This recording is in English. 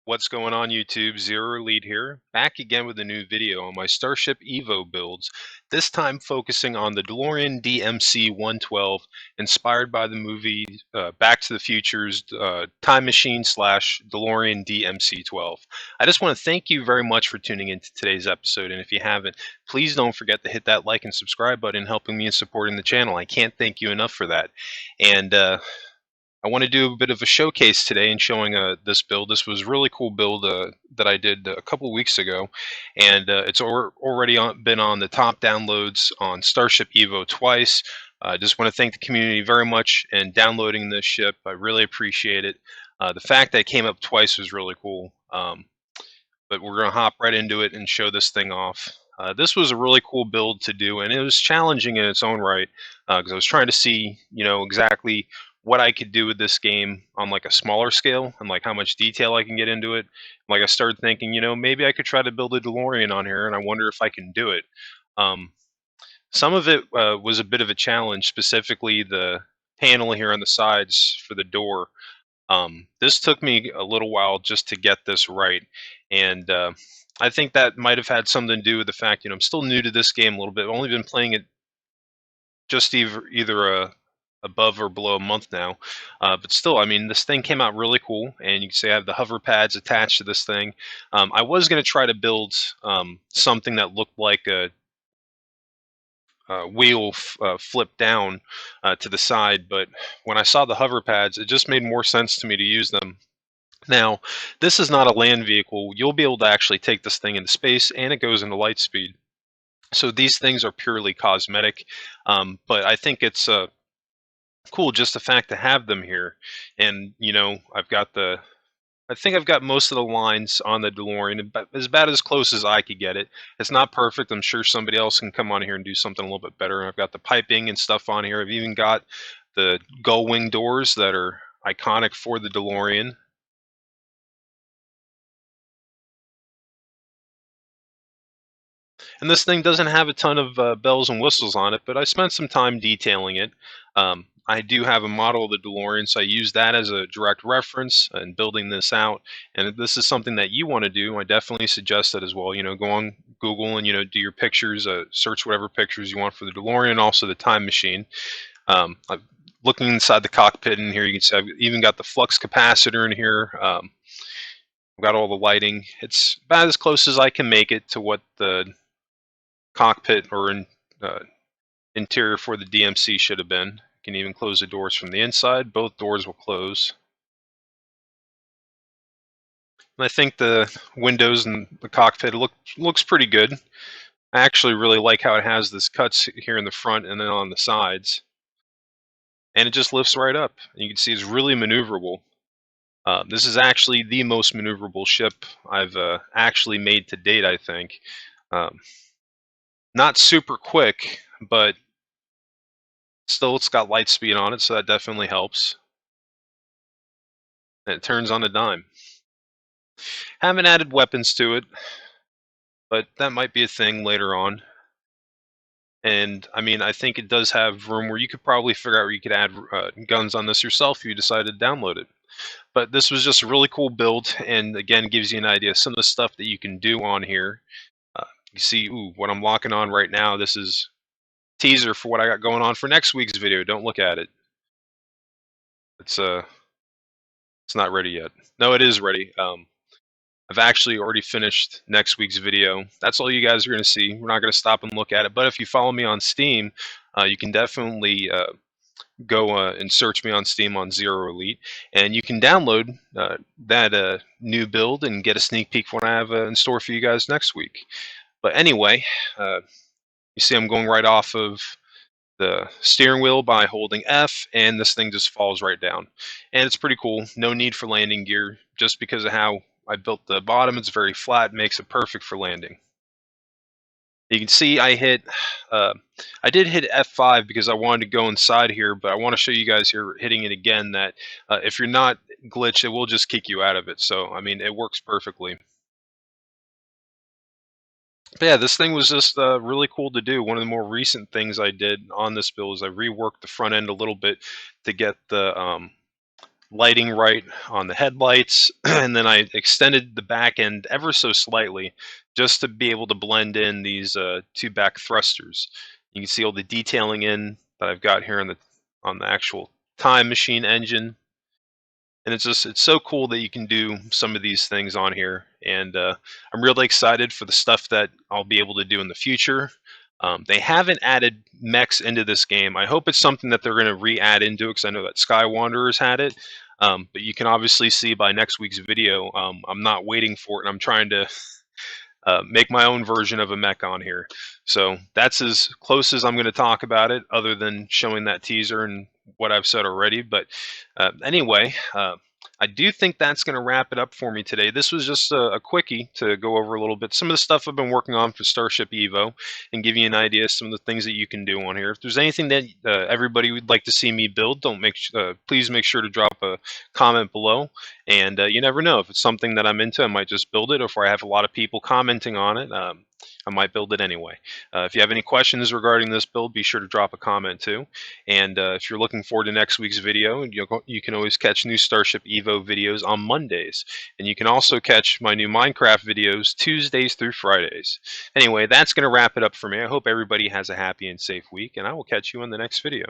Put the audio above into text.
What's going on YouTube? Zero Elite here, back again with a new video on my Starship EVO builds, this time focusing on the DeLorean DMC-112, inspired by the movie Back to the Future's Time Machine slash DeLorean DMC-12. I just want to thank you very much for tuning into today's episode, and if you haven't, please don't forget to hit that like and subscribe button, helping me in supporting the channel. I can't thank you enough for that. And I want to do a bit of a showcase today and showing this build. This was a really cool build that I did a couple weeks ago, and it's already been on the top downloads on Starship EVO twice. I just want to thank the community very much in downloading this ship. I really appreciate it. The fact that it came up twice was really cool. But we're going to hop right into it and show this thing off. This was a really cool build to do, and it was challenging in its own right because I was trying to see, exactly what I could do with this game on like a smaller scale and like how much detail I can get into it. Like I started thinking, maybe I could try to build a DeLorean on here, and I wonder if I can do it. Some of it was a bit of a challenge, specifically the panel here on the sides for the door. This took me a little while just to get this right, and I think that might have had something to do with the fact, I'm still new to this game a little bit. I've only been playing it just either above or below a month now, but still, I mean, this thing came out really cool, and you can see I have the hover pads attached to this thing. I was going to try to build something that looked like a wheel flip down to the side, but when I saw the hover pads, it just made more sense to me to use them. Now, this is not a land vehicle. You'll be able to actually take this thing into space, and it goes into light speed. So these things are purely cosmetic, but I think it's cool just the fact to have them here. And I think I've got most of the lines on the DeLorean, but about as close as I could get it. It's not perfect. I'm sure somebody else can come on here and do something a little bit better. I've got the piping and stuff on here. I've even got the gull wing doors that are iconic for the DeLorean. And this thing doesn't have a ton of bells and whistles on it, but I spent some time detailing it. I do have a model of the DeLorean, so I use that as a direct reference in building this out. And if this is something that you want to do, I definitely suggest that as well. Go on Google and, do your pictures, search whatever pictures you want for the DeLorean and also the time machine. Looking inside the cockpit in here, you can see I've even got the flux capacitor in here. I've got all the lighting. It's about as close as I can make it to what the cockpit or interior for the DMC should have been. You can even close the doors from the inside. Both doors will close. And I think the windows and the cockpit looks pretty good. I actually really like how it has this cuts here in the front and then on the sides. And it just lifts right up. You can see it's really maneuverable. This is actually the most maneuverable ship I've actually made to date, I think. Not super quick, but still it's got light speed on it, so that definitely helps. And it turns on a dime. Haven't added weapons to it, but that might be a thing later on. And I mean, I think it does have room where you could probably figure out where you could add guns on this yourself if you decided to download it. But this was just a really cool build, and again, gives you an idea of some of the stuff that you can do on here. You see, what I'm locking on right now. This is teaser for what I got going on for next week's video. Don't look at it. It's not ready yet. No, it is ready. I've actually already finished next week's video. That's all you guys are going to see. We're not going to stop and look at it. But if you follow me on Steam, you can definitely go and search me on Steam on Zero Elite, and you can download that new build and get a sneak peek for what I have in store for you guys next week. But anyway, you see I'm going right off of the steering wheel by holding F, and this thing just falls right down. And it's pretty cool. No need for landing gear, just because of how I built the bottom. It's very flat, makes it perfect for landing. You can see I did hit F5 because I wanted to go inside here, but I want to show you guys here hitting it again that if you're not glitched, it will just kick you out of it. So, I mean, it works perfectly. But yeah, this thing was just really cool to do. One of the more recent things I did on this build is I reworked the front end a little bit to get the lighting right on the headlights, and then I extended the back end ever so slightly just to be able to blend in these two back thrusters. You can see all the detailing in that I've got here on the actual time machine engine, and it's so cool that you can do some of these things on here. And I'm really excited for the stuff that I'll be able to do in the future. They haven't added mechs into this game. I hope it's something that they're going to re-add into it, because I know that Sky Wanderers had it. But you can obviously see by next week's video, I'm not waiting for it, and I'm trying to make my own version of a mech on here. So that's as close as I'm going to talk about it, other than showing that teaser and what I've said already. But anyway, I do think that's going to wrap it up for me today. This was just a quickie to go over a little bit some of the stuff I've been working on for Starship EVO, and give you an idea of some of the things that you can do on here. If there's anything that everybody would like to see me build, please make sure to drop a comment below. And you never know, if it's something that I'm into, I might just build it. Or if I have a lot of people commenting on it, I might build it anyway. If you have any questions regarding this build, be sure to drop a comment too. And if you're looking forward to next week's video, you can always catch new Starship EVO videos on Mondays. And you can also catch my new Minecraft videos Tuesdays through Fridays. Anyway, that's going to wrap it up for me. I hope everybody has a happy and safe week, and I will catch you in the next video.